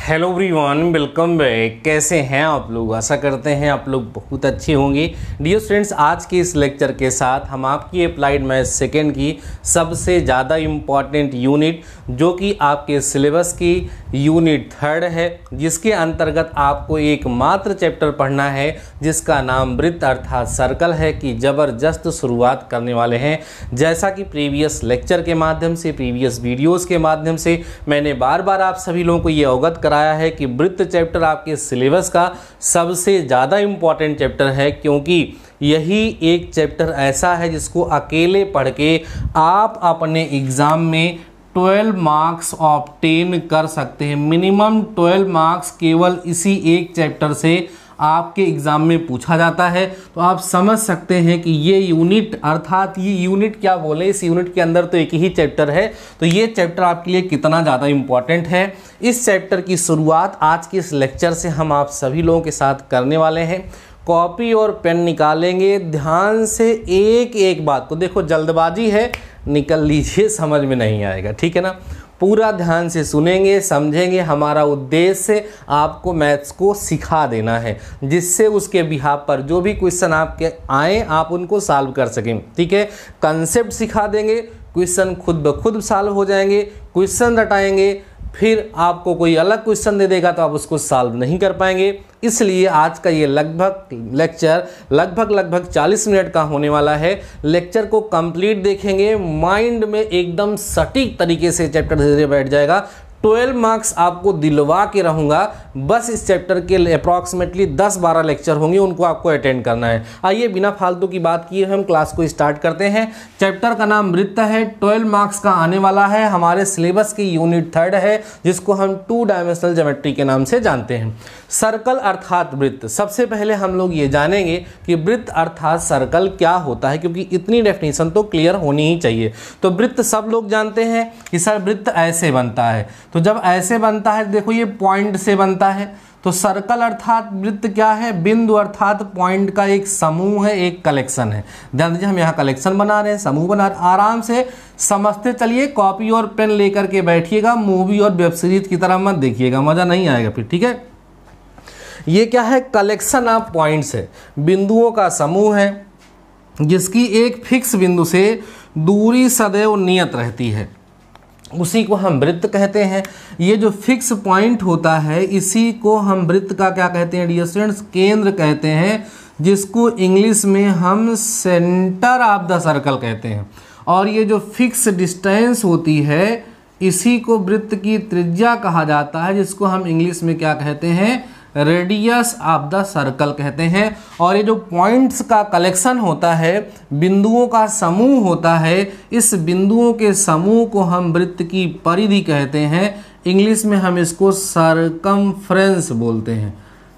Hello everyone, welcome back. कैसे हैं आप लोग? आशा करते हैं आप लोग बहुत अच्छे होंगे। डियर स्टूडेंट्स, आज के इस लेक्चर के साथ हम आपकी अप्लाइड मैथ सेकेंड की सबसे ज़्यादा इम्पॉर्टेंट यूनिट, जो कि आपके सिलेबस की यूनिट 3 है, जिसके अंतर्गत आपको एकमात्र चैप्टर पढ़ना है जिसका नाम वृत्त अर्थात सर्कल है, कि ज़बरदस्त शुरुआत करने वाले हैं। जैसा कि प्रीवियस लेक्चर के माध्यम से, प्रीवियस वीडियोज़ के माध्यम से मैंने बार बार आप सभी लोगों को ये अवगत कराया है कि वृत्त चैप्टर आपके सिलेबस का सबसे ज़्यादा इम्पॉर्टेंट चैप्टर है, क्योंकि यही एक चैप्टर ऐसा है जिसको अकेले पढ़ के आप अपने एग्ज़ाम में 12 मार्क्स ऑब्टेन कर सकते हैं। मिनिमम 12 मार्क्स केवल इसी एक चैप्टर से आपके एग्ज़ाम में पूछा जाता है। तो आप समझ सकते हैं कि ये यूनिट, अर्थात ये यूनिट क्या बोले, इस यूनिट के अंदर तो एक ही चैप्टर है, तो ये चैप्टर आपके लिए कितना ज़्यादा इम्पॉर्टेंट है। इस चैप्टर की शुरुआत आज के इस लेक्चर से हम आप सभी लोगों के साथ करने वाले हैं। कॉपी और पेन निकालेंगे, ध्यान से एक एक बात को देखो, जल्दबाजी है, निकल लीजिए, समझ में नहीं आएगा, ठीक है ना। पूरा ध्यान से सुनेंगे, समझेंगे। हमारा उद्देश्य आपको मैथ्स को सिखा देना है, जिससे उसके बिहाफ पर जो भी क्वेश्चन आपके आए आप उनको सॉल्व कर सकें, ठीक है। कंसेप्ट सिखा देंगे, क्वेश्चन खुद ब खुद सॉल्व हो जाएंगे। क्वेश्चन रटाएंगे, फिर आपको कोई अलग क्वेश्चन दे देगा तो आप उसको सॉल्व नहीं कर पाएंगे। इसलिए आज का ये लेक्चर लगभग 40 मिनट का होने वाला है। लेक्चर को कंप्लीट देखेंगे, माइंड में एकदम सटीक तरीके से चैप्टर धीरे धीरे बैठ जाएगा। 12 मार्क्स आपको दिलवा के रहूँगा। बस इस चैप्टर के अप्रॉक्सीमेटली 10-12 लेक्चर होंगे, उनको आपको अटेंड करना है। आइए बिना फालतू की बात किए हम क्लास को स्टार्ट करते हैं। चैप्टर का नाम वृत्त है, 12 मार्क्स का आने वाला है। हमारे सिलेबस की यूनिट 3 है, जिसको हम 2 डायमेंशनल ज्योमेट्री के नाम से जानते हैं। सर्कल अर्थात वृत्त। सबसे पहले हम लोग ये जानेंगे कि वृत्त अर्थात सर्कल क्या होता है, क्योंकि इतनी डेफिनेशन तो क्लियर होनी ही चाहिए। तो वृत्त सब लोग जानते हैं कि सर वृत्त ऐसे बनता है। तो जब ऐसे बनता है, देखो ये पॉइंट से बनता है। तो सर्कल अर्थात वृत्त क्या है? बिंदु अर्थात पॉइंट का एक समूह है, एक कलेक्शन है। ध्यान दीजिए, हम यहाँ कलेक्शन बना रहे हैं, समूह बना रहे हैं। आराम से समझते चलिए, कॉपी और पेन लेकर के बैठिएगा। मूवी और वेब सीरीज की तरह मत देखिएगा, मज़ा नहीं आएगा फिर, ठीक है। ये क्या है? कलेक्शन ऑफ पॉइंट्स है, बिंदुओं का समूह है, जिसकी एक फिक्स बिंदु से दूरी सदैव नियत रहती है, उसी को हम वृत्त कहते हैं। ये जो फिक्स पॉइंट होता है, इसी को हम वृत्त का क्या कहते हैं डियर स्टूडेंट्स? केंद्र कहते हैं, जिसको इंग्लिश में हम सेंटर ऑफ द सर्कल कहते हैं। और ये जो फिक्स डिस्टेंस होती है, इसी को वृत्त की त्रिज्या कहा जाता है, जिसको हम इंग्लिश में क्या कहते हैं? रेडियस ऑफ द सर्कल कहते हैं। और ये जो पॉइंट्स का कलेक्शन होता है, बिंदुओं का समूह होता है, इस बिंदुओं के समूह को हम वृत्त की परिधि कहते हैं। इंग्लिश में हम इसको सरकमफ्रेंस बोलते हैं,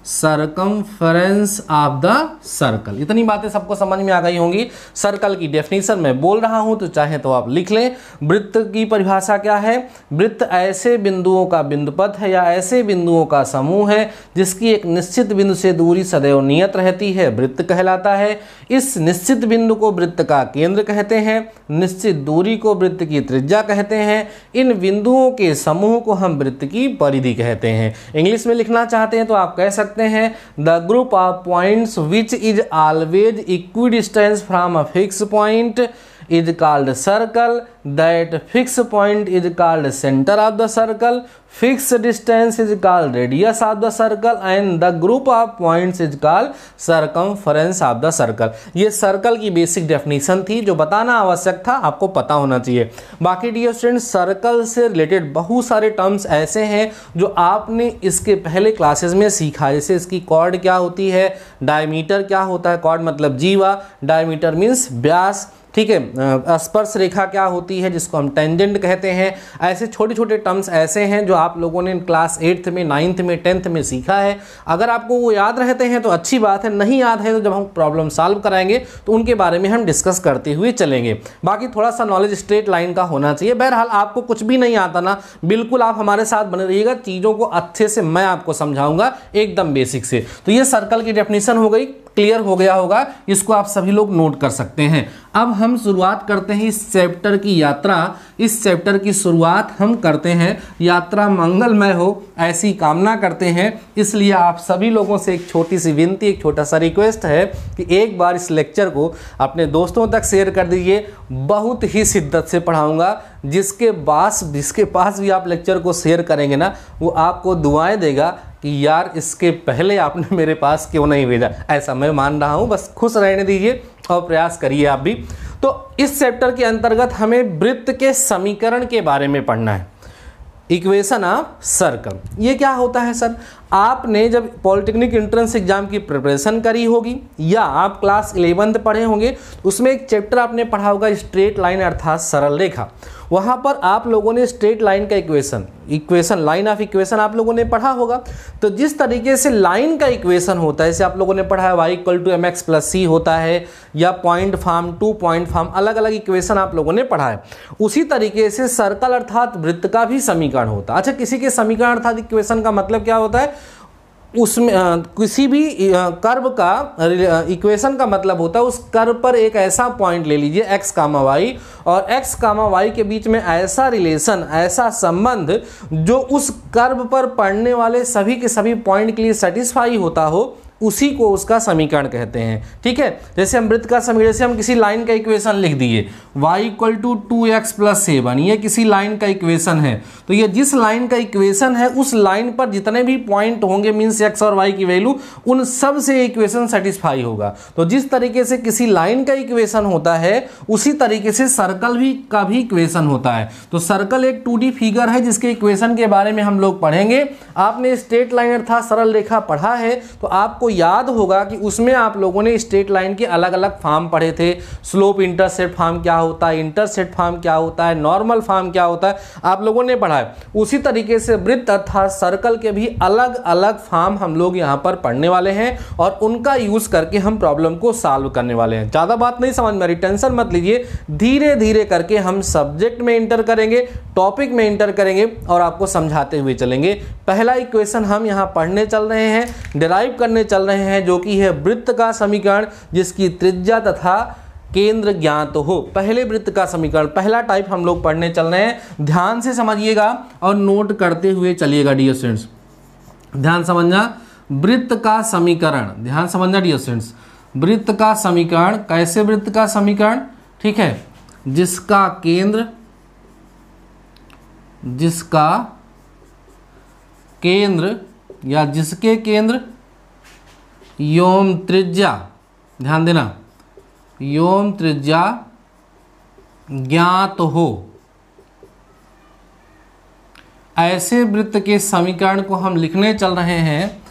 सरकमफ्रेंस ऑफ द सर्कल। इतनी बातें सबको समझ में आ गई होंगी। सर्कल की डेफिनेशन मैं बोल रहा हूं, तो चाहे तो आप लिख लें। वृत्त की परिभाषा क्या है? वृत्त ऐसे बिंदुओं का बिंदुपथ है या ऐसे बिंदुओं का समूह है जिसकी एक निश्चित बिंदु से दूरी सदैव नियत रहती है, वृत्त कहलाता है। इस निश्चित बिंदु को वृत्त का केंद्र कहते हैं, निश्चित दूरी को वृत्त की त्रिज्या कहते हैं। इन बिंदुओं के समूह को हम वृत्त की परिधि कहते हैं। इंग्लिश में लिखना चाहते हैं तो आप कह सकते हैं the group of points which is always equidistance from a fix point is called circle. That fixed point is called center of the circle. Fixed distance is called radius of the circle and the group of points is called circumference of the circle. ये circle की basic definition थी, जो बताना आवश्यक था, आपको पता होना चाहिए। बाकी डियर स्टूडेंट्स, सर्कल से रिलेटेड बहुत सारे टर्म्स ऐसे हैं जो आपने इसके पहले क्लासेस में सीखा। जैसे इसकी कॉर्ड क्या होती है, डायमीटर क्या होता है, कॉर्ड मतलब जीवा, डायमीटर मीन्स व्यास, ठीक है। स्पर्श रेखा क्या होती है, जिसको हम टेंजेंट कहते हैं। ऐसे छोटे छोटे टर्म्स ऐसे हैं जो आप लोगों ने क्लास 8th में, 9th में, 10th में सीखा है। अगर आपको वो याद रहते हैं तो अच्छी बात है, नहीं याद है तो जब हम प्रॉब्लम सॉल्व कराएंगे तो उनके बारे में हम डिस्कस करते हुए चलेंगे। बाकी थोड़ा सा नॉलेज स्ट्रेट लाइन का होना चाहिए। बहरहाल आपको कुछ भी नहीं आता ना, बिल्कुल आप हमारे साथ बने रहिएगा, चीज़ों को अच्छे से मैं आपको समझाऊंगा एकदम बेसिक से। तो ये सर्कल की डेफिनेशन हो गई। क्लियर हो गया होगा, इसको आप सभी लोग नोट कर सकते हैं। अब हम शुरुआत करते हैं इस चैप्टर की यात्रा। इस चैप्टर की शुरुआत हम करते हैं, यात्रा मंगलमय हो ऐसी कामना करते हैं। इसलिए आप सभी लोगों से एक छोटी सी विनती, एक छोटा सा रिक्वेस्ट है कि एक बार इस लेक्चर को अपने दोस्तों तक शेयर कर दीजिए। बहुत ही शिद्दत से पढ़ाऊंगा, जिसके पास भी आप लेक्चर को शेयर करेंगे ना, वो आपको दुआएं देगा कि यार इसके पहले आपने मेरे पास क्यों नहीं भेजा। ऐसा मैं मान रहा हूँ, बस खुश रहने दीजिए और प्रयास करिए आप भी। तो इस चैप्टर के अंतर्गत हमें वृत्त के समीकरण के बारे में पढ़ना है, इक्वेशन ऑफ सर्कल। ये क्या होता है सर? आपने जब पॉलिटेक्निक एंट्रेंस एग्जाम की प्रिपरेशन करी होगी या आप क्लास 11th पढ़े होंगे, उसमें एक चैप्टर आपने पढ़ा होगा स्ट्रेट लाइन अर्थात सरल रेखा। वहाँ पर आप लोगों ने स्ट्रेट लाइन का इक्वेशन लाइन ऑफ इक्वेशन आप लोगों ने पढ़ा होगा। तो जिस तरीके से लाइन का इक्वेशन होता है, जैसे आप लोगों ने पढ़ा है y = mx + c होता है, या पॉइंट फॉर्म, 2 पॉइंट फॉर्म, अलग अलग इक्वेशन आप लोगों ने पढ़ा है। उसी तरीके से सर्कल अर्थात वृत्त का भी समीकरण होता है। अच्छा, किसी के समीकरण अर्थात इक्वेशन का मतलब क्या होता है? उसमें किसी भी कर्व का इक्वेशन का मतलब होता है उस कर्व पर एक ऐसा पॉइंट ले लीजिए x, y, और x, y के बीच में ऐसा रिलेशन, ऐसा संबंध जो उस कर्व पर पड़ने वाले सभी के सभी पॉइंट के लिए सेटिस्फाई होता हो, उसी को उसका समीकरण कहते हैं। ठीक है, जैसे हम वृत्त का समीकरण, जैसे हम किसी लाइन का इक्वेशन लिख दिए y = 2x + 7, ये किसी लाइन का इक्वेशन है। तो ये जिस लाइन का इक्वेशन है उस लाइन पर जितने भी पॉइंट होंगे, मीन्स x और y की वैल्यू, उन सब से इक्वेशन सेटिस्फाई होगा। तो जिस तरीके से किसी लाइन का इक्वेशन होता है, उसी तरीके से सर्कल का भी इक्वेशन होता है। तो सर्कल एक 2D फिगर है जिसके इक्वेशन के बारे में हम लोग पढ़ेंगे। आपने स्ट्रेट लाइन अर्थात सरल रेखा पढ़ा है तो आपको याद होगा कि उसमें आप लोगों ने स्ट्रेट लाइन के अलग अलग फॉर्म पढ़े थे। स्लोप इंटरसेप्ट फॉर्म क्या होता है, इंटरसेप्ट फॉर्म क्या होता है, नॉर्मल फॉर्म क्या होता है, आप लोगों ने पढ़ा है। उसी तरीके से वृत्त अर्थात सर्कल के भी अलग अलग फॉर्म हम लोग यहाँ पर पढ़ने वाले हैं और उनका यूज करके हम प्रॉब्लम को सॉल्व करने वाले हैं। ज़्यादा बात नहीं समझ में आ रही, टेंशन मत लीजिए, धीरे धीरे करके हम सब्जेक्ट में इंटर करेंगे, टॉपिक में इंटर करेंगे और आपको समझाते हुए चलेंगे। पहला इक्वेशन हम यहाँ पढ़ने चल रहे हैं, डिराइव करने चल रहे हैं, जो कि है वृत्त का समीकरण जिसकी त्रिज्या तथा केंद्र ज्ञात हो। पहले वृत्त का समीकरण, पहला टाइप हम लोग पढ़ने चल रहे हैं। ध्यान से समझिएगा और नोट करते हुए चलिएगा डियर स्टूडेंट्स। ध्यान समझना, वृत्त का समीकरण, ध्यान समझना डियर स्टूडेंट्स। वृत्त का समीकरण, कैसे वृत्त का समीकरण? ठीक है, जिसका केंद्र या जिसके केंद्र योम त्रिज्या, ध्यान देना, योम त्रिज्या ज्ञात हो, ऐसे वृत्त के समीकरण को हम लिखने चल रहे हैं।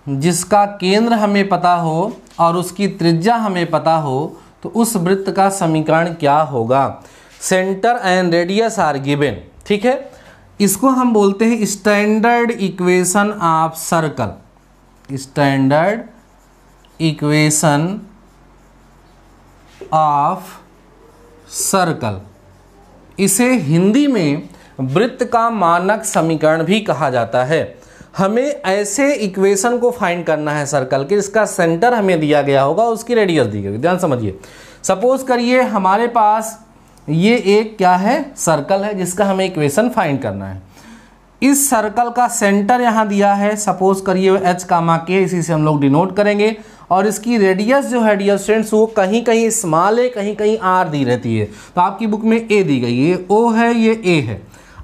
जिसका केंद्र हमें पता हो और उसकी त्रिज्या हमें पता हो, तो उस वृत्त का समीकरण क्या होगा? Centre and radius r given. ठीक है, इसको हम बोलते हैं standard equation of circle. Standard equation of circle, इसे हिंदी में वृत्त का मानक समीकरण भी कहा जाता है। हमें ऐसे इक्वेशन को फाइंड करना है सर्कल के, इसका सेंटर हमें दिया गया होगा, उसकी रेडियस दी गई। ध्यान समझिए, सपोज करिए हमारे पास ये एक क्या है, सर्कल है जिसका हमें इक्वेशन फाइंड करना है। इस सर्कल का सेंटर यहाँ दिया है, सपोज करिए h, k, इसी से हम लोग डिनोट करेंगे। और इसकी रेडियस जो है डियर स्टूडेंट्स, वो कहीं कहीं स्मॉल है, कहीं कहीं r दी रहती है। तो आपकी बुक में a दी गई है, ये o है, ये a है।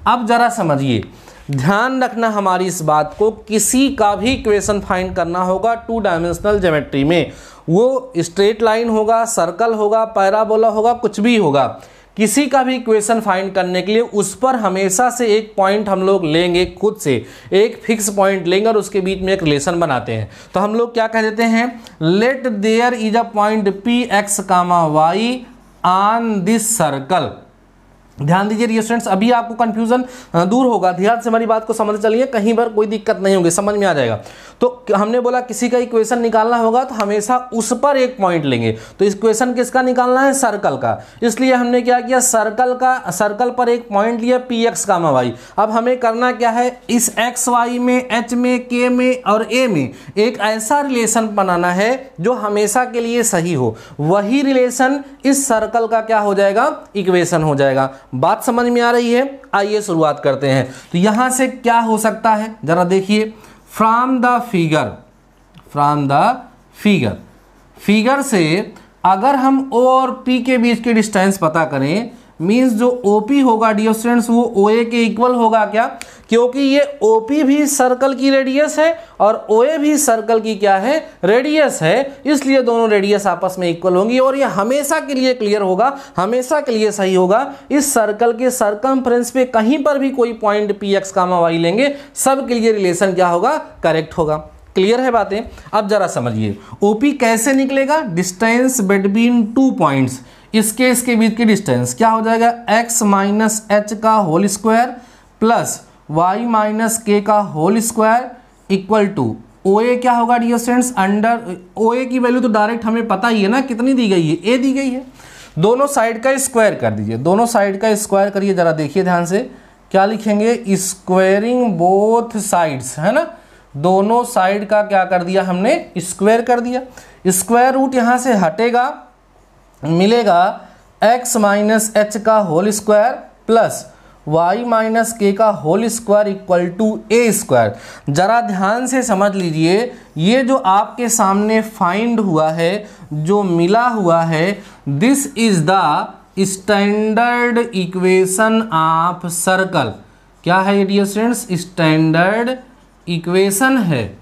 अब जरा समझिए, ध्यान रखना हमारी इस बात को, किसी का भी इक्वेशन फाइंड करना होगा 2 डायमेंशनल ज्योमेट्री में, वो स्ट्रेट लाइन होगा, सर्कल होगा, पैराबोला होगा, कुछ भी होगा, किसी का भी इक्वेशन फाइंड करने के लिए उस पर हमेशा से एक पॉइंट हम लोग लेंगे, खुद से एक फिक्स पॉइंट लेंगे और उसके बीच में एक रिलेशन बनाते हैं। तो हम लोग क्या कह देते हैं, let there is a point p x, y on this circle. ध्यान दीजिए डियर स्टूडेंट्स, अभी आपको कंफ्यूजन दूर होगा, ध्यान से हमारी बात को समझ चलिए, कहीं पर कोई दिक्कत नहीं होगी, समझ में आ जाएगा। तो हमने बोला किसी का इक्वेशन निकालना होगा तो हमेशा उस पर एक पॉइंट लेंगे। तो इक्वेशन किसका निकालना है? सर्कल का। इसलिए हमने क्या किया, सर्कल पर एक पॉइंट लिया px, y। अब हमें करना क्या है, इस x y में, h में, k में और a में एक ऐसा रिलेशन बनाना है जो हमेशा के लिए सही हो। वही रिलेशन इस सर्कल का क्या हो जाएगा, इक्वेशन हो जाएगा। बात समझ में आ रही है? आइए शुरुआत करते हैं। तो यहां से क्या हो सकता है जरा देखिए, फ्रॉम द फिगर से अगर हम O और P के बीच के डिस्टेंस पता करें, मींस जो OP होगा डियर स्टूडेंट्स वो OA के इक्वल होगा। क्या? क्योंकि ये OP भी सर्कल की रेडियस है और OA भी सर्कल की क्या है, रेडियस है, इसलिए दोनों रेडियस आपस में इक्वल होंगी और ये हमेशा के लिए क्लियर होगा, हमेशा के लिए सही होगा। इस सर्कल के सरकमफ्रेंस पे कहीं पर भी कोई पॉइंट px, y लेंगे, सब के लिए रिलेशन क्या होगा, करेक्ट होगा। क्लियर है बातें? अब जरा समझिए, OP कैसे निकलेगा, डिस्टेंस बिटवीन टू पॉइंट्स, इसके बीच की डिस्टेंस क्या हो जाएगा, x माइनस एच का whole square plus y minus के का whole square equal to OA क्या होगा डियर स्टूडेंट्स, अंडर OA की वैल्यू तो डायरेक्ट हमें पता ही है ना, कितनी दी गई है, a दी गई है। दोनों साइड का स्क्वायर कर दीजिए, दोनों साइड का स्क्वायर करिए, जरा देखिए ध्यान से, क्या लिखेंगे, स्क्वायरिंग बोथ साइड्स, है ना, दोनों साइड का क्या कर दिया हमने, स्क्वायर कर दिया। स्क्वायर रूट यहां से हटेगा, मिलेगा x माइनस एच का whole square plus y minus के का whole square equal to a square. जरा ध्यान से समझ लीजिए, ये जो आपके सामने फाइंड हुआ है, जो मिला हुआ है, this is the standard equation of circle. क्या है ये डियर स्टूडेंट्स, स्टैंडर्ड इक्वेशन है।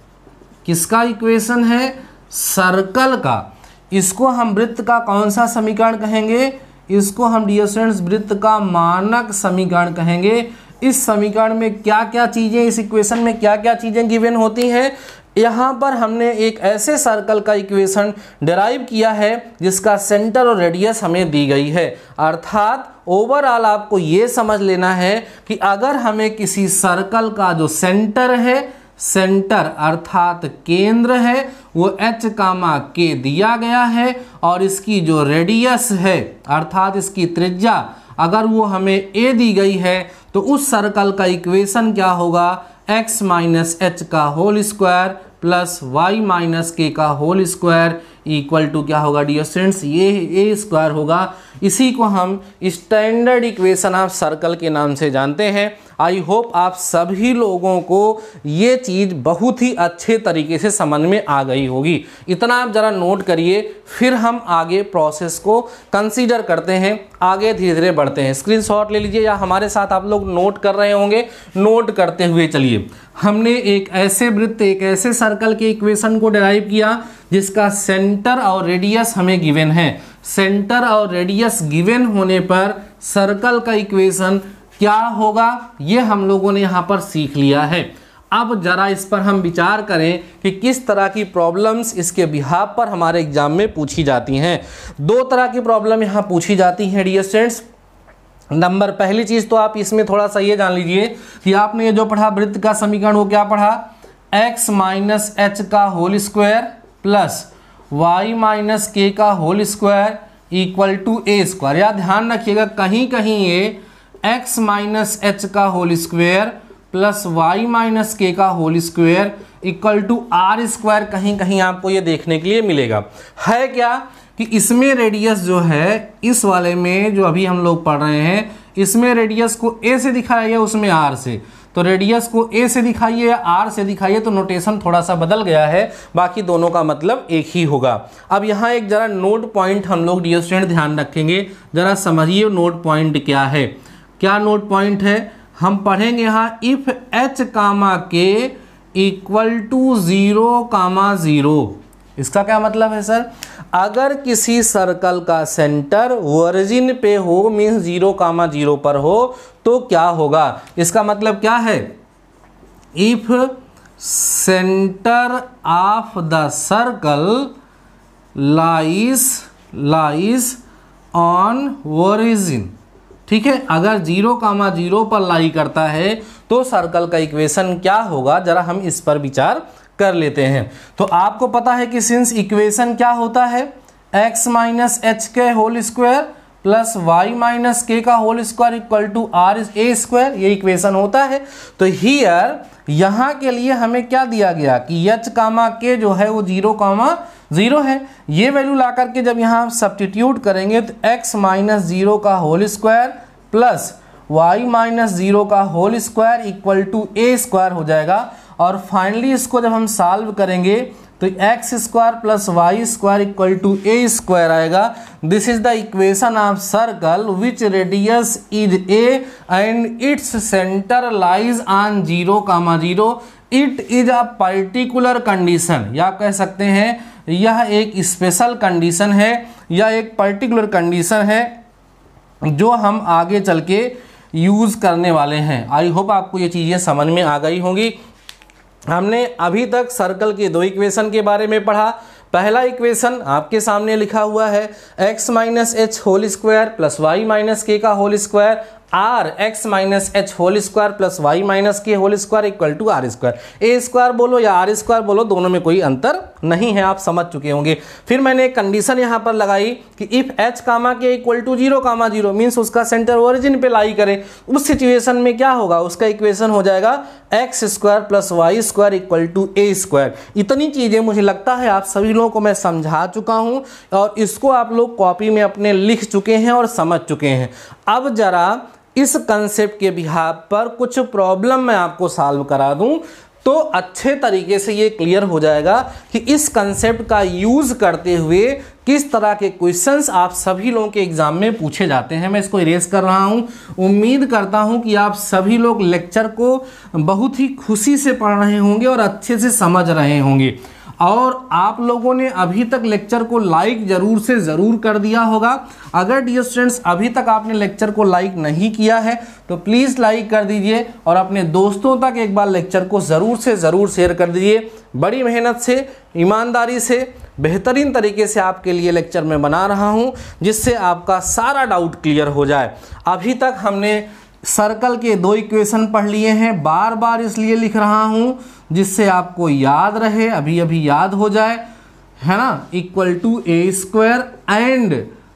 किसका इक्वेशन है, सर्कल का। इसको हम वृत्त का कौन सा समीकरण कहेंगे, इसको हम डियर स्टूडेंट्स वृत्त का मानक समीकरण कहेंगे। इस समीकरण में क्या क्या चीजें, इस इक्वेशन में क्या क्या चीजें गिवन होती हैं, यहाँ पर हमने एक ऐसे सर्कल का इक्वेशन डिराइव किया है जिसका सेंटर और रेडियस हमें दी गई है। अर्थात ओवरऑल आपको ये समझ लेना है कि अगर हमें किसी सर्कल का जो सेंटर है, सेंटर अर्थात केंद्र है, वो h, k दिया गया है और इसकी जो रेडियस है अर्थात इसकी त्रिज्या अगर वो हमें a दी गई है, तो उस सर्कल का इक्वेशन क्या होगा, x माइनस एच का whole square plus y minus के का होल स्क्वायर इक्वल टू क्या होगा डियर स्टूडेंट्स, ये a स्क्वायर होगा। इसी को हम स्टैंडर्ड इक्वेशन ऑफ सर्कल के नाम से जानते हैं। आई होप आप सभी लोगों को ये चीज़ बहुत ही अच्छे तरीके से समझ में आ गई होगी। इतना आप ज़रा नोट करिए, फिर हम आगे प्रोसेस को कंसीडर करते हैं, आगे धीरे धीरे बढ़ते हैं। स्क्रीनशॉट ले लीजिए या हमारे साथ आप लोग नोट कर रहे होंगे, नोट करते हुए चलिए। हमने एक ऐसे वृत्त, एक ऐसे सर्कल के इक्वेशन को डिराइव किया जिसका सेंटर और रेडियस हमें गिवन है। सेंटर और रेडियस गिवन होने पर सर्कल का इक्वेशन क्या होगा, ये हम लोगों ने यहाँ पर सीख लिया है। अब जरा इस पर हम विचार करें कि किस तरह की प्रॉब्लम्स इसके बिहाफ पर हमारे एग्जाम में पूछी जाती हैं। दो तरह की प्रॉब्लम यहाँ पूछी जाती हैं डियर स्टूडेंट्स। नंबर पहली चीज़ तो आप इसमें थोड़ा सा ये जान लीजिए कि आपने ये जो पढ़ा वृत्त का समीकरण, वो क्या पढ़ा, x माइनस एच का whole square plus y minus के का whole square equal to a square. या ध्यान रखिएगा कहीं कहीं ये x माइनस एच का whole square plus y minus के का whole square equal to r square, कहीं कहीं आपको ये देखने के लिए मिलेगा। है क्या कि इसमें रेडियस जो है, इस वाले में जो अभी हम लोग पढ़ रहे हैं, इसमें रेडियस को a से दिखाया गया, उसमें r से। तो रेडियस को a से दिखाइए या r से दिखाइए, तो नोटेशन थोड़ा सा बदल गया है, बाकी दोनों का मतलब एक ही होगा। अब यहाँ एक जरा नोट पॉइंट हम लोग डियर स्टूडेंट ध्यान रखेंगे, जरा समझिए नोट पॉइंट क्या है। क्या नोट पॉइंट है, हम पढ़ेंगे यहाँ if h, k equal to 0, 0। इसका क्या मतलब है सर, अगर किसी सर्कल का सेंटर ओरिजिन पे हो, मीन्स 0, 0 पर हो, तो क्या होगा। इसका मतलब क्या है, if centre of the circle lies on origin. ठीक है, अगर 0,0 पर लाई करता है तो सर्कल का इक्वेशन क्या होगा, जरा हम इस पर विचार कर लेते हैं। तो आपको पता है कि सिंस इक्वेशन क्या होता है, x माइनस एच के whole square plus Y minus के का whole square equal to r a square, ये इक्वेशन होता है। तो हियर यहाँ के लिए हमें क्या दिया गया कि h कामा के जो है वो 0,0 है। ये वैल्यू ला करके जब यहाँ सब्स्टिट्यूट करेंगे तो x माइनस 0 का whole square plus Y minus 0 का whole square equal to A square हो जाएगा। और फाइनली इसको जब हम सॉल्व करेंगे तो X square plus Y square equal to A square आएगा। This is the equation of circle which radius is A and its centre lies on 0,0। It is a particular condition, या कह सकते हैं यह एक स्पेशल कंडीशन है या एक पर्टिकुलर कंडीशन है जो हम आगे चल के यूज़ करने वाले हैं। आई होप आपको ये चीज़ें समझ में आ गई होंगी। हमने अभी तक सर्कल के दो इक्वेशन के बारे में पढ़ा। पहला इक्वेशन आपके सामने लिखा हुआ है x minus H whole square plus Y minus के का whole square or X minus H whole square plus Y minus K whole square equal to R square. A square बोलो या आर स्क्वायर बोलो, दोनों में कोई अंतर नहीं है, आप समझ चुके होंगे। फिर मैंने एक कंडीशन यहाँ पर लगाई कि इफ एच कामा के इक्वल टू 0,0 मीन्स उसका सेंटर ओरिजिन पे लाई करे, उस सिचुएशन में क्या होगा, उसका इक्वेशन हो जाएगा x square plus Y square equal to A square. इतनी चीज़ें मुझे लगता है आप सभी लोगों को मैं समझा चुका हूँ और इसको आप लोग कॉपी में अपने लिख चुके हैं और समझ चुके हैं। अब जरा इस कंसेप्ट के बिहाफ पर कुछ प्रॉब्लम मैं आपको सॉल्व करा दूं तो अच्छे तरीके से ये क्लियर हो जाएगा कि इस कंसेप्ट का यूज़ करते हुए किस तरह के क्वेश्चंस आप सभी लोगों के एग्जाम में पूछे जाते हैं। मैं इसको इरेज कर रहा हूँ। उम्मीद करता हूँ कि आप सभी लोग लेक्चर को बहुत ही खुशी से पढ़ रहे होंगे और अच्छे से समझ रहे होंगे। और आप लोगों ने अभी तक लेक्चर को लाइक जरूर से ज़रूर कर दिया होगा। अगर डियर स्टूडेंट्स अभी तक आपने लेक्चर को लाइक नहीं किया है तो प्लीज़ लाइक कर दीजिए और अपने दोस्तों तक एक बार लेक्चर को ज़रूर से ज़रूर शेयर कर दीजिए। बड़ी मेहनत से, ईमानदारी से, बेहतरीन तरीके से आपके लिए लेक्चर मैं बना रहा हूँ जिससे आपका सारा डाउट क्लियर हो जाए। अभी तक हमने सर्कल के दो इक्वेशन पढ़ लिए हैं, बार बार इसलिए लिख रहा हूँ जिससे आपको याद रहे, अभी याद हो जाए, है ना। Equal to A square and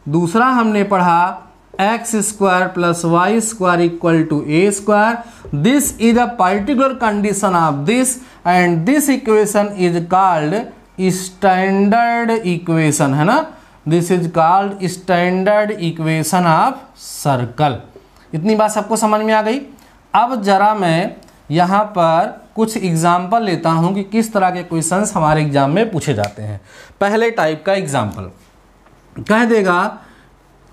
दूसरा हमने पढ़ा x square plus Y square equal to A square. This is a particular condition of this and this equation is called standard equation, है ना। This is called standard equation of circle. इतनी बात सबको समझ में आ गई। अब जरा मैं यहाँ पर कुछ एग्जाम्पल लेता हूँ कि किस तरह के क्वेश्चंस हमारे एग्जाम में पूछे जाते हैं। पहले टाइप का एग्जाम्पल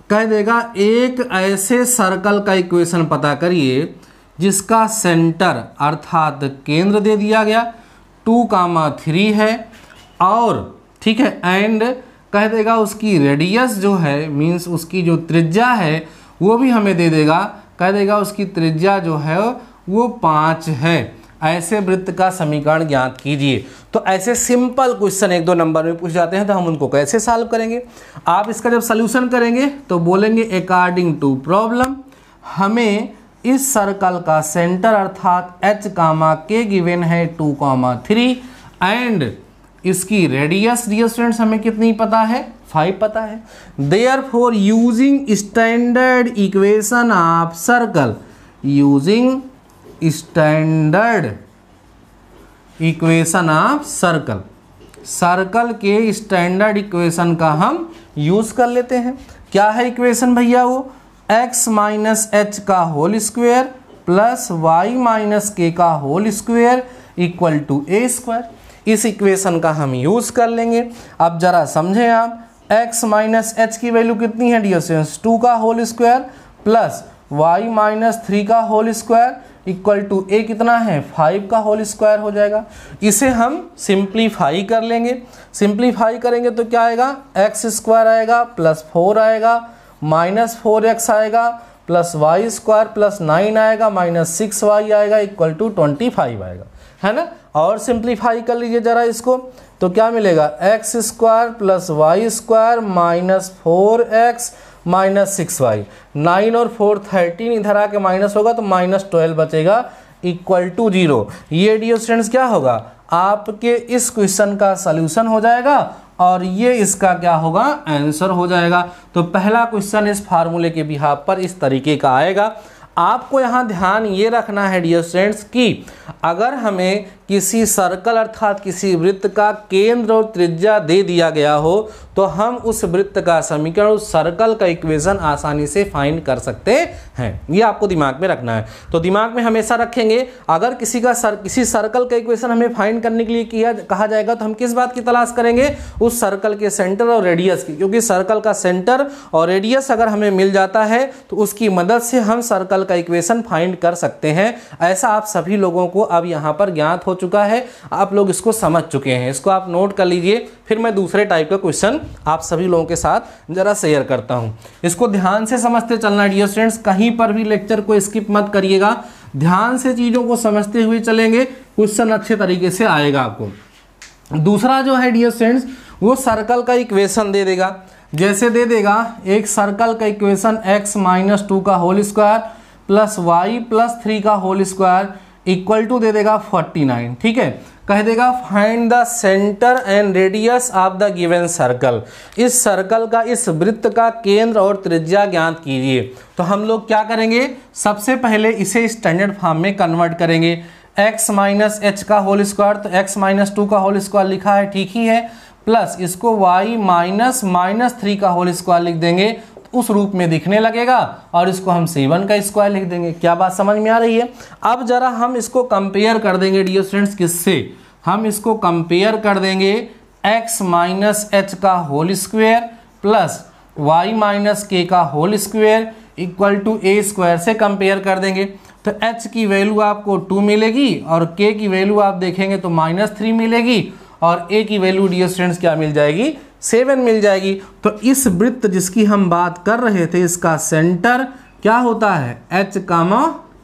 कह देगा एक ऐसे सर्कल का इक्वेशन पता करिए जिसका सेंटर अर्थात केंद्र दे दिया गया 2,3 है और ठीक है एंड कह देगा उसकी रेडियस जो है मीन्स उसकी जो त्रिज्या है वो भी हमें दे देगा। कह देगा उसकी त्रिज्या जो है वो 5 है। ऐसे वृत्त का समीकरण ज्ञात कीजिए। तो ऐसे सिंपल क्वेश्चन 1-2 नंबर में पूछ जाते हैं तो हम उनको कैसे सॉल्व करेंगे। आप इसका जब सॉल्यूशन करेंगे तो बोलेंगे अकॉर्डिंग टू प्रॉब्लम हमें इस सर्कल का सेंटर अर्थात h कामा के गिवन है 2,3 एंड इसकी रेडियस डियर स्टूडेंट्स हमें कितनी पता है, 5 पता है। Therefore using standard equation of circle, using standard equation of circle, circle के स्टैंडर्ड इक्वेशन का हम यूज कर लेते हैं। क्या है इक्वेशन भैया, वो x माइनस एच का whole square plus Y minus के का whole square equal to A square. इस इक्वेशन का हम यूज कर लेंगे। अब जरा समझें आप, x माइनस एच की वैल्यू कितनी है डियर स्टूडेंट्स, 2 का whole square plus y minus 3 का whole square equal to a कितना है, 5 का होल स्क्वायर हो जाएगा। इसे हम सिंप्लीफाई कर लेंगे। सिंप्लीफाई करेंगे तो क्या आएगा, एक्स स्क्वायर आएगा प्लस 4 आएगा माइनस 4x आएगा प्लस वाई स्क्वायर प्लस 9 आएगा माइनस 6y आएगा इक्वल टू 25 आएगा, है ना। और सिंप्लीफाई कर लीजिए जरा इसको तो क्या मिलेगा, x square plus Y square minus 4x -6y, 9 और 4 13, इधर आके माइनस होगा तो -12 बचेगा इक्वल टू 0। ये डियर स्टूडेंट्स क्या होगा, आपके इस क्वेश्चन का सॉल्यूशन हो जाएगा और ये इसका क्या होगा, आंसर हो जाएगा। तो पहला क्वेश्चन इस फार्मूले के बिहाफ पर इस तरीके का आएगा। आपको यहाँ ध्यान ये रखना है डियर स्टूडेंट्स कि अगर हमें किसी सर्कल अर्थात किसी वृत्त का केंद्र और त्रिज्या दे दिया गया हो तो हम उस वृत्त का समीकरण, उस सर्कल का इक्वेशन आसानी से फाइंड कर सकते हैं। ये आपको दिमाग में रखना है। तो दिमाग में हमेशा रखेंगे, अगर किसी सर्कल का इक्वेशन हमें फाइंड करने के लिए कहा जाएगा तो हम किस बात की तलाश करेंगे, उस सर्कल के सेंटर और रेडियस की, क्योंकि सर्कल का सेंटर और रेडियस अगर हमें मिल जाता है तो उसकी मदद से हम सर्कल का इक्वेशन फाइंड कर सकते हैं। ऐसा आप सभी लोगों को अब यहाँ पर ज्ञात हो चुका है, आप लोग इसको समझ चुके हैं। इसको आप नोट कर लीजिए, फिर मैं दूसरे टाइप का क्वेश्चन आप सभी लोगों के साथ जरा शेयर करता हूं। इसको ध्यान से समझते चलना डियर स्टूडेंट्स, कहीं पर भी लेक्चर को स्किप मत करिएगा, ध्यान से चीजों को समझते हुए चलेंगे, क्वेश्चन अच्छे तरीके से आएगा आपको। दूसरा जो है डियर स्टूडेंट्स, वो सर्कल का इक्वेशन दे देगा। जैसे दे देगा एक सर्कल का इक्वेशन x-2 का whole square plus y plus 3 का होल स्क्वायर इक्वल टू दे देगा 49। ठीक है, कह देगा find the centre and radius of the given circle. इस सर्कल का, इस वृत्त का केंद्र और त्रिज्या ज्ञात कीजिए। तो हम लोग क्या करेंगे, सबसे पहले इसे स्टैंडर्ड फॉर्म में कन्वर्ट करेंगे। x माइनस एच का होल स्क्वायर, तो x-2 का होल स्क्वायर लिखा है, ठीक ही है, प्लस इसको y माइनस 3 का होल स्क्वायर लिख देंगे, उस रूप में दिखने लगेगा, और इसको हम 7 का स्क्वायर लिख देंगे। क्या बात समझ में आ रही है? अब जरा हम इसको कंपेयर कर देंगे डियर स्टूडेंट्स, किससे, हम इसको कंपेयर कर देंगे x माइनस एच का whole square plus y minus के का whole square equal to a square से कंपेयर कर देंगे। तो h की वैल्यू आपको 2 मिलेगी और k की वैल्यू आप देखेंगे तो -3 मिलेगी, और a की वैल्यू डियर स्टूडेंट्स क्या मिल जाएगी, 7 मिल जाएगी। तो इस वृत्त जिसकी हम बात कर रहे थे, इसका सेंटर क्या होता है, h,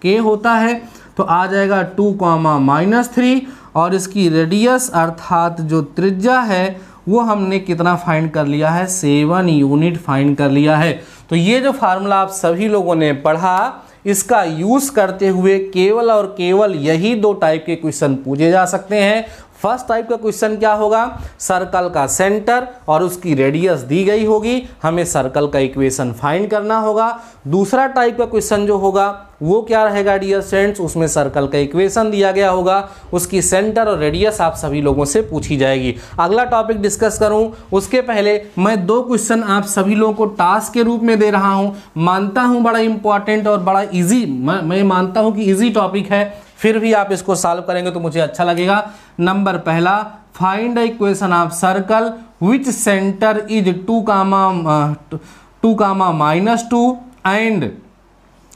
k होता है। तो आ जाएगा 2, -3, और इसकी रेडियस अर्थात जो त्रिज्या है वो हमने कितना फाइंड कर लिया है, 7 यूनिट फाइंड कर लिया है। तो ये जो फार्मूला आप सभी लोगों ने पढ़ा, इसका यूज करते हुए केवल और केवल यही 2 टाइप के क्वेश्चन पूछे जा सकते हैं। फर्स्ट टाइप का क्वेश्चन क्या होगा, सर्कल का सेंटर और उसकी रेडियस दी गई होगी, हमें सर्कल का इक्वेशन फाइंड करना होगा। दूसरा टाइप का क्वेश्चन जो होगा वो क्या रहेगा डियर स्टूडेंट्स, उसमें सर्कल का इक्वेशन दिया गया होगा, उसकी सेंटर और रेडियस आप सभी लोगों से पूछी जाएगी। अगला टॉपिक डिस्कस करूं उसके पहले मैं 2 क्वेश्चन आप सभी लोगों को टास्क के रूप में दे रहा हूं। मानता हूं बड़ा इंपॉर्टेंट और बड़ा इजी, मैं मानता हूं कि इजी टॉपिक है, फिर भी आप इसको सॉल्व करेंगे तो मुझे अच्छा लगेगा। नंबर पहला, find the equation of circle which centre is 2, -2 and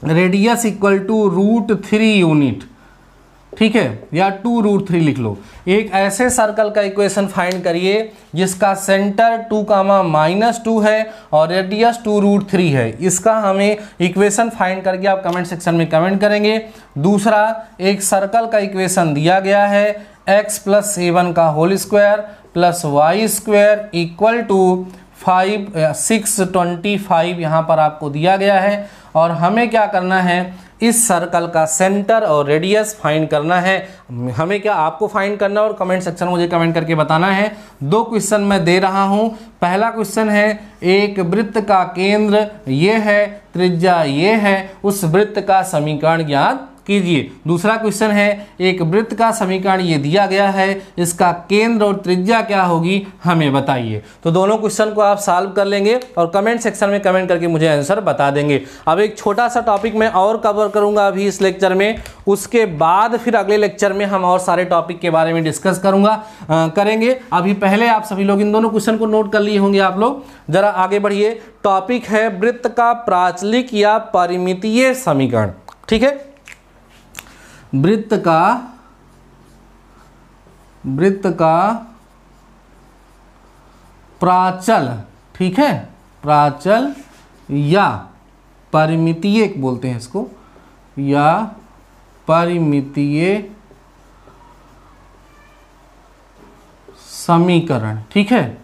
radius equal to √3 unit. ठीक है, या 2√3 लिख लो। एक ऐसे सर्कल का इक्वेशन फाइंड करिए जिसका सेंटर 2, -2 है और रेडियस 2√3 है। इसका हमें इक्वेशन फाइंड करके आप कमेंट सेक्शन में कमेंट करेंगे। दूसरा, एक सर्कल का इक्वेशन दिया गया है x + 7 का whole square plus y square equal to 625 यहाँ पर आपको दिया गया है, और हमें क्या करना है, इस सर्कल का सेंटर और रेडियस फाइंड करना है। हमें क्या, आपको फाइंड करना और कमेंट सेक्शन में मुझे कमेंट करके बताना है। 2 क्वेश्चन मैं दे रहा हूं। पहला क्वेश्चन है, एक वृत्त का केंद्र ये है, त्रिज्या ये है, उस वृत्त का समीकरण ज्ञात कीजिए। दूसरा क्वेश्चन है, एक वृत्त का समीकरण ये दिया गया है, इसका केंद्र और त्रिज्या क्या होगी हमें बताइए। तो दोनों क्वेश्चन को आप सॉल्व कर लेंगे और कमेंट सेक्शन में कमेंट करके मुझे आंसर बता देंगे। अब एक छोटा सा टॉपिक मैं और कवर करूंगा अभी इस लेक्चर में, उसके बाद फिर अगले लेक्चर में हम और सारे टॉपिक के बारे में डिस्कस करेंगे। अभी पहले आप सभी लोग इन दोनों क्वेश्चन को नोट कर लिए होंगे। आप लोग जरा आगे बढ़िए। टॉपिक है वृत्त का प्राचलिक या परिमितीय समीकरण। ठीक है, वृत्त का प्राचल, ठीक है, प्राचल या परिमितीय बोलते हैं इसको, या परिमितीय समीकरण। ठीक है,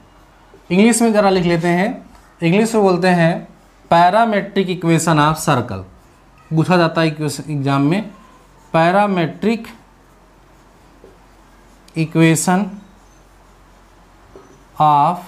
इंग्लिश में जरा लिख लेते हैं। इंग्लिश में बोलते हैं पैरामेट्रिक इक्वेशन ऑफ सर्कल पूछा जाता है एग्जाम में, पैरामेट्रिक इक्वेशन ऑफ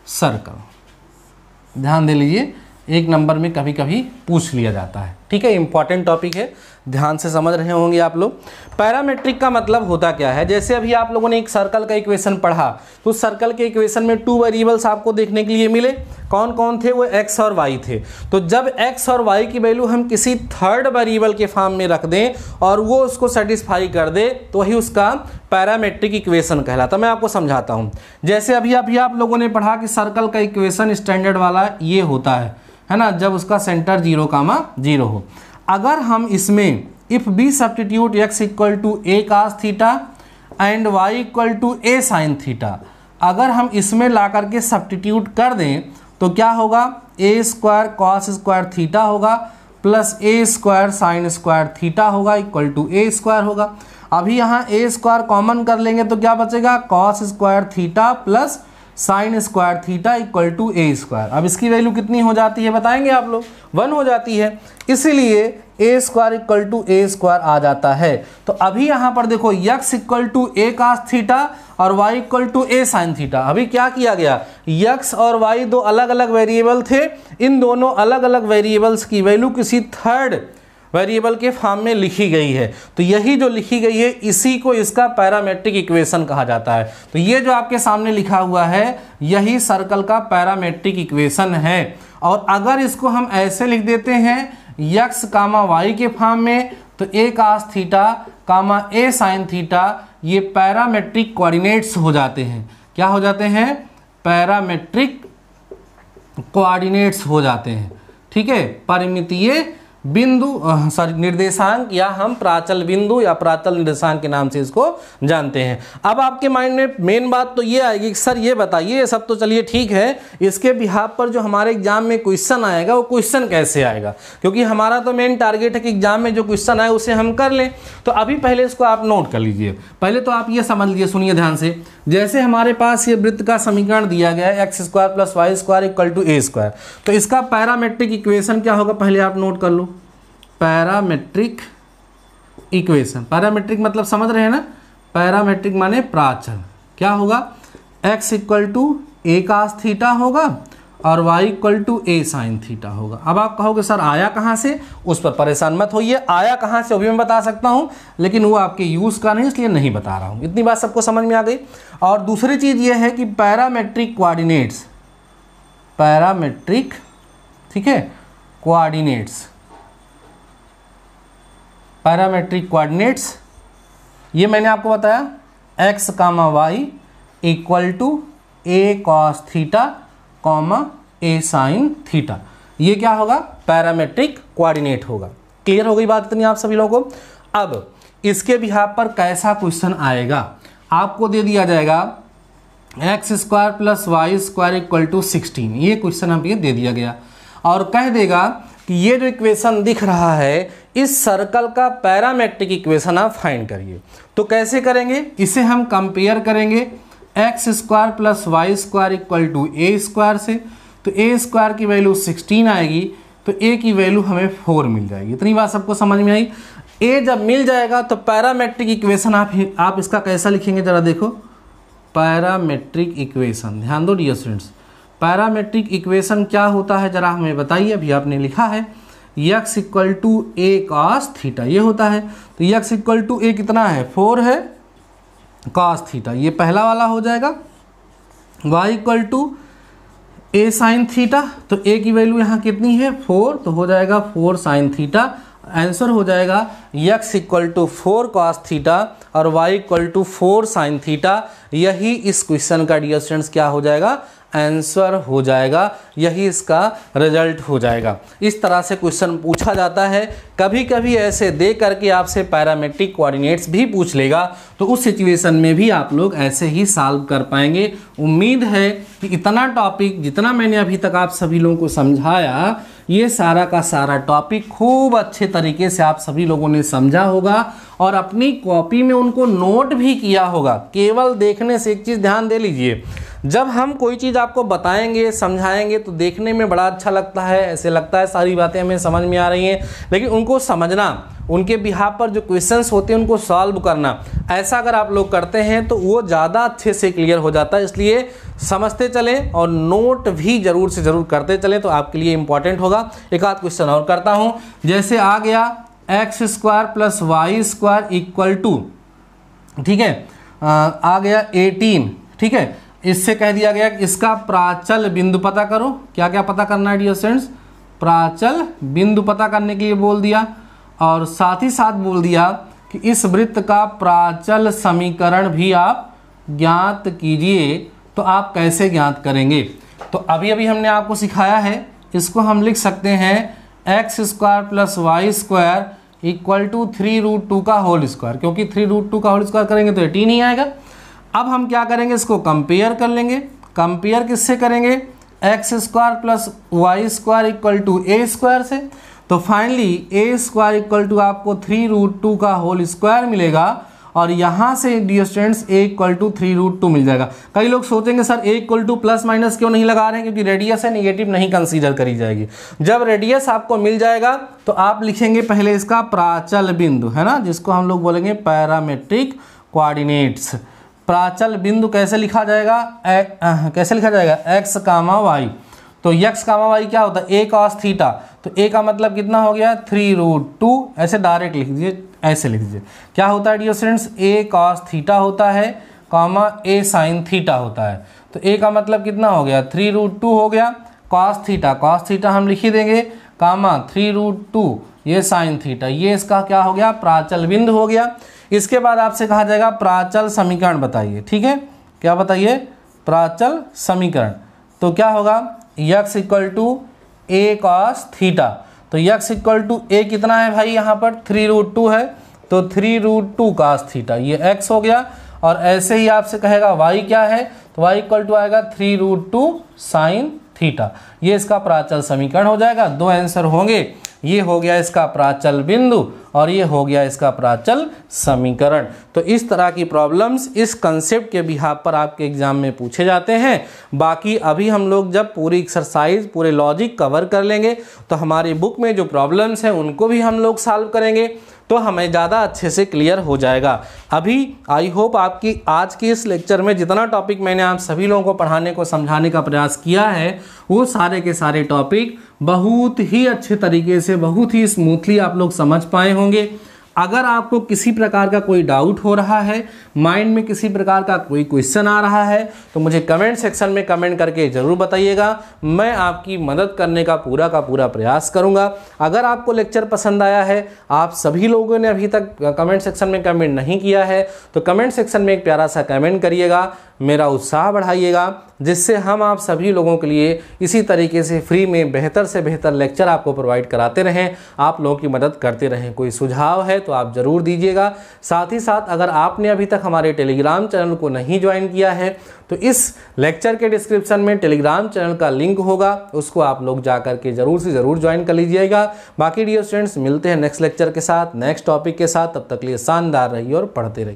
सर्कल। ध्यान दे लीजिए, एक नंबर में कभी कभी पूछ लिया जाता है, ठीक है, इंपॉर्टेंट टॉपिक है, ध्यान से समझ रहे होंगे आप लोग। पैरामेट्रिक का मतलब होता क्या है, जैसे अभी आप लोगों ने एक सर्कल का इक्वेशन पढ़ा, तो उस सर्कल के इक्वेशन में 2 वेरिएबल्स आपको देखने के लिए मिले, कौन कौन थे, वो x और y थे। तो जब x और y की वैल्यू हम किसी थर्ड वेरिएबल के फॉर्म में रख दें और वो उसको सेटिस्फाई कर दे, तो वही उसका पैरामेट्रिक इक्वेशन कहलाता। मैं आपको समझाता हूँ। जैसे अभी आप लोगों ने पढ़ा कि सर्कल का इक्वेशन स्टैंडर्ड वाला ये होता है ना, जब उसका सेंटर 0,0 हो। अगर हम इसमें if be substitute x equal to a cos theta and y equal to a sin theta, अगर हम इसमें ला करके सब्स्टिट्यूट कर दें तो क्या होगा, a square cos square theta होगा plus a square sin square theta होगा इक्वल टू a स्क्वायर होगा। अभी यहाँ a स्क्वायर कॉमन कर लेंगे तो क्या बचेगा, cos square theta plus sine square theta equal to A square. अब इसकी वैल्यू कितनी हो जाती है बताएंगे आप लोग, 1 हो जाती है, इसीलिए A square equal to A square आ जाता है। तो अभी यहाँ पर देखो x equal to A cos theta और y equal to A sine theta. अभी क्या किया गया, x और y दो अलग अलग वेरिएबल थे, इन दोनों अलग अलग वेरिएबल्स की वैल्यू किसी थर्ड वेरिएबल के फॉर्म में लिखी गई है। तो यही जो लिखी गई है इसी को इसका पैरामेट्रिक इक्वेशन कहा जाता है। तो ये जो आपके सामने लिखा हुआ है यही सर्कल का पैरामेट्रिक इक्वेशन है। और अगर इसको हम ऐसे लिख देते हैं x कामा y के फॉर्म में, तो a cos theta comma a sine theta ये पैरामेट्रिक कोऑर्डिनेट्स हो जाते हैं। क्या हो जाते हैं, पैरामेट्रिक कोऑर्डिनेट्स हो जाते हैं, ठीक है, परिमितीय बिंदु सॉरी निर्देशांक, या हम प्राचल बिंदु या प्राचल निर्देशांक के नाम से इसको जानते हैं। अब आपके माइंड में मेन बात तो ये आएगी कि सर ये बताइए, ये सब तो चलिए ठीक है, इसके बिहाफ पर जो हमारे एग्जाम में क्वेश्चन आएगा वो क्वेश्चन कैसे आएगा, क्योंकि हमारा तो मेन टारगेट है कि एग्जाम में जो क्वेश्चन आए उसे हम कर लें। तो अभी पहले इसको आप नोट कर लीजिए। पहले तो आप ये समझ लीजिए, सुनिए ध्यान से। जैसे हमारे पास ये वृत्त का समीकरण दिया गया है x square plus Y square equal to A square, तो इसका पैरामेट्रिक इक्वेशन क्या होगा पहले आप नोट कर लो। पैरामेट्रिक इक्वेशन, पैरामेट्रिक मतलब समझ रहे हैं ना, पैरामेट्रिक माने प्राचल। क्या होगा, x equal to A cos theta होगा और y equal to A sine theta होगा। अब आप कहोगे सर आया कहाँ से, उस पर परेशान मत होइए, आया कहाँ से वो भी मैं बता सकता हूँ, लेकिन वो आपके यूज़ का नहीं इसलिए नहीं बता रहा हूँ। इतनी बात सबको समझ में आ गई। और दूसरी चीज़ ये है कि पैरामेट्रिक कोऑर्डिनेट्स, पैरामेट्रिक, ठीक है, कोऑर्डिनेट्स, पैरामेट्रिक कोऑर्डिनेट्स ये मैंने आपको बताया x comma y equal to a cos theta comma a sine theta, ये क्या होगा, पैरामेट्रिक कोऑर्डिनेट होगा। क्लियर हो गई बात इतनी आप सभी लोगों को। अब इसके बिहाफ पर कैसा क्वेश्चन आएगा, आपको दे दिया जाएगा x square plus Y square equal to 16, ये क्वेश्चन आप ये दे दिया गया और कह देगा कि ये जो इक्वेशन दिख रहा है इस सर्कल का पैरामेट्रिक इक्वेशन आप फाइंड करिए। तो कैसे करेंगे, इसे हम कंपेयर करेंगे x square plus Y square equal to A square से। तो ए स्क्वायर की वैल्यू 16 आएगी, तो ए की वैल्यू हमें 4 मिल जाएगी। इतनी बात सबको समझ में आई। ए जब मिल जाएगा तो पैरामेट्रिक इक्वेशन आप इसका कैसा लिखेंगे जरा देखो, पैरामेट्रिक इक्वेशन। ध्यान दो डियर स्टूडेंट्स, पैरामेट्रिक इक्वेशन क्या होता है जरा हमें बताइए। अभी आपने लिखा है x equal to a cos theta, ये होता है। तो x इक्वल टू ए कितना है, 4 है, कॉस थीटा ये पहला वाला हो जाएगा। y equal to A sine theta, तो a की वैल्यू यहाँ कितनी है, 4, तो हो जाएगा 4 साइन थीटा। आंसर हो जाएगा x equal to 4 cos theta और y equal to 4 sine theta. यही इस क्वेश्चन का डियर स्टूडेंट्स क्या हो जाएगा, आंसर हो जाएगा, यही इसका रिजल्ट हो जाएगा। इस तरह से क्वेश्चन पूछा जाता है। कभी कभी ऐसे दे करके आपसे पैरामेट्रिक कोऑर्डिनेट्स भी पूछ लेगा, तो उस सिचुएशन में भी आप लोग ऐसे ही सॉल्व कर पाएंगे। उम्मीद है कि इतना टॉपिक जितना मैंने अभी तक आप सभी लोगों को समझाया, ये सारा का सारा टॉपिक खूब अच्छे तरीके से आप सभी लोगों ने समझा होगा और अपनी कॉपी में उनको नोट भी किया होगा। केवल देखने से एक चीज़ ध्यान दे लीजिए, जब हम कोई चीज़ आपको बताएंगे समझाएंगे तो देखने में बड़ा अच्छा लगता है, ऐसे लगता है सारी बातें हमें समझ में आ रही हैं, लेकिन उनको समझना, उनके बिहाफ पर जो क्वेश्चंस होते हैं उनको सॉल्व करना, ऐसा अगर आप लोग करते हैं तो वो ज़्यादा अच्छे से क्लियर हो जाता है। इसलिए समझते चलें और नोट भी ज़रूर से ज़रूर करते चलें, तो आपके लिए इंपॉर्टेंट होगा। एक आध क्वेश्चन और करता हूँ, जैसे आ गया x square plus Y square equal to, ठीक है, आ गया 18, ठीक है, इससे कह दिया गया कि इसका प्राचल बिंदु पता करो। क्या क्या पता करना है डियर स्टूडेंट्स? प्राचल बिंदु पता करने के लिए बोल दिया, और साथ ही साथ बोल दिया कि इस वृत्त का प्राचल समीकरण भी आप ज्ञात कीजिए। तो आप कैसे ज्ञात करेंगे? तो अभी अभी हमने आपको सिखाया है, इसको हम लिख सकते हैं x square plus Y square equal to 3√2 का होल स्क्वायर, क्योंकि 3√2 का होल स्क्वायर करेंगे तो 18 ही आएगा। अब हम क्या करेंगे, इसको कंपेयर कर लेंगे। कंपेयर किससे करेंगे? X square plus Y square equal to A square से। तो finally a square equal to आपको 3√2 का होल स्क्वायर मिलेगा, और यहाँ से dear students a equal to 3√2 मिल जाएगा। कई लोग सोचेंगे sir a equal to plus minus क्यों नहीं लगा रहे हैं? क्योंकि रेडियस है, नेगेटिव नहीं कंसीडर करी जाएगी। जब रेडियस आपको मिल जाएगा तो आप लिखेंगे पहले इसका प्राचल बिंदु, है ना, जिसको हम लोग बोलेंगे पैरामेट्रिक कोऑर्डिनेट्स। प्राचल बिंदु कैसे लिखा जाएगा? कैसे लिखा जाएगा? X comma y. तो एक्स कामा वाई क्या होता है? ए कॉस थीटा। तो ए का मतलब कितना हो गया? 3√2। ऐसे डायरेक्ट लिख दीजिए, ऐसे लिख दीजिए। क्या होता है डियर स्टूडेंट्स? ए कॉस थीटा होता है, कामा ए साइन थीटा होता है। तो ए का मतलब कितना हो गया? 3√2 हो गया। कॉस थीटा हम लिख ही देंगे, कामा 3√2 ये साइन थीटा, ये इसका क्या हो गया? प्राचल बिंदु हो गया। इसके बाद आपसे कहा जाएगा प्राचल समीकरण बताइए, ठीक है, क्या बताइए? प्राचल समीकरण। तो क्या होगा? X equal to a cos theta. तो यक्स इक्वल टू ए कितना है भाई? यहाँ पर 3√2 है, तो 3√2 कॉस थीटा, ये एक्स हो गया। और ऐसे ही आपसे कहेगा वाई क्या है? तो वाई इक्वल टू आएगा 3√2 साइन थीटा। ये इसका प्राचल समीकरण हो जाएगा। दो आंसर होंगे, ये हो गया इसका प्राचल बिंदु और ये हो गया इसका प्राचल समीकरण। तो इस तरह की प्रॉब्लम्स इस कंसेप्ट के बिहाफ पर आपके एग्जाम में पूछे जाते हैं। बाकी अभी हम लोग जब पूरी एक्सरसाइज, पूरे लॉजिक कवर कर लेंगे तो हमारी बुक में जो प्रॉब्लम्स हैं उनको भी हम लोग सॉल्व करेंगे, तो हमें ज़्यादा अच्छे से क्लियर हो जाएगा। अभी आई होप आपकी आज की इस लेक्चर में जितना टॉपिक मैंने आप सभी लोगों को पढ़ाने को समझाने का प्रयास किया है, वो सारे के सारे टॉपिक बहुत ही अच्छे तरीके से, बहुत ही स्मूथली आप लोग समझ पाए होंगे। अगर आपको किसी प्रकार का कोई डाउट हो रहा है, माइंड में किसी प्रकार का कोई क्वेश्चन आ रहा है, तो मुझे कमेंट सेक्शन में कमेंट करके ज़रूर बताइएगा। मैं आपकी मदद करने का पूरा प्रयास करूंगा। अगर आपको लेक्चर पसंद आया है, आप सभी लोगों ने अभी तक कमेंट सेक्शन में कमेंट नहीं किया है, तो कमेंट सेक्शन में एक प्यारा सा कमेंट करिएगा, मेरा उत्साह बढ़ाइएगा, जिससे हम आप सभी लोगों के लिए इसी तरीके से फ्री में बेहतर से बेहतर लेक्चर आपको प्रोवाइड कराते रहें, आप लोगों की मदद करते रहें। कोई सुझाव है तो आप ज़रूर दीजिएगा। साथ ही साथ अगर आपने अभी तक हमारे टेलीग्राम चैनल को नहीं ज्वाइन किया है तो इस लेक्चर के डिस्क्रिप्शन में टेलीग्राम चैनल का लिंक होगा, उसको आप लोग जा करके ज़रूर से ज़रूर ज्वाइन कर लीजिएगा। बाकी डियर स्टूडेंट्स, मिलते हैं नेक्स्ट लेक्चर के साथ, नेक्स्ट टॉपिक के साथ। तब तक के लिए शानदार रहिए और पढ़ते रहिए।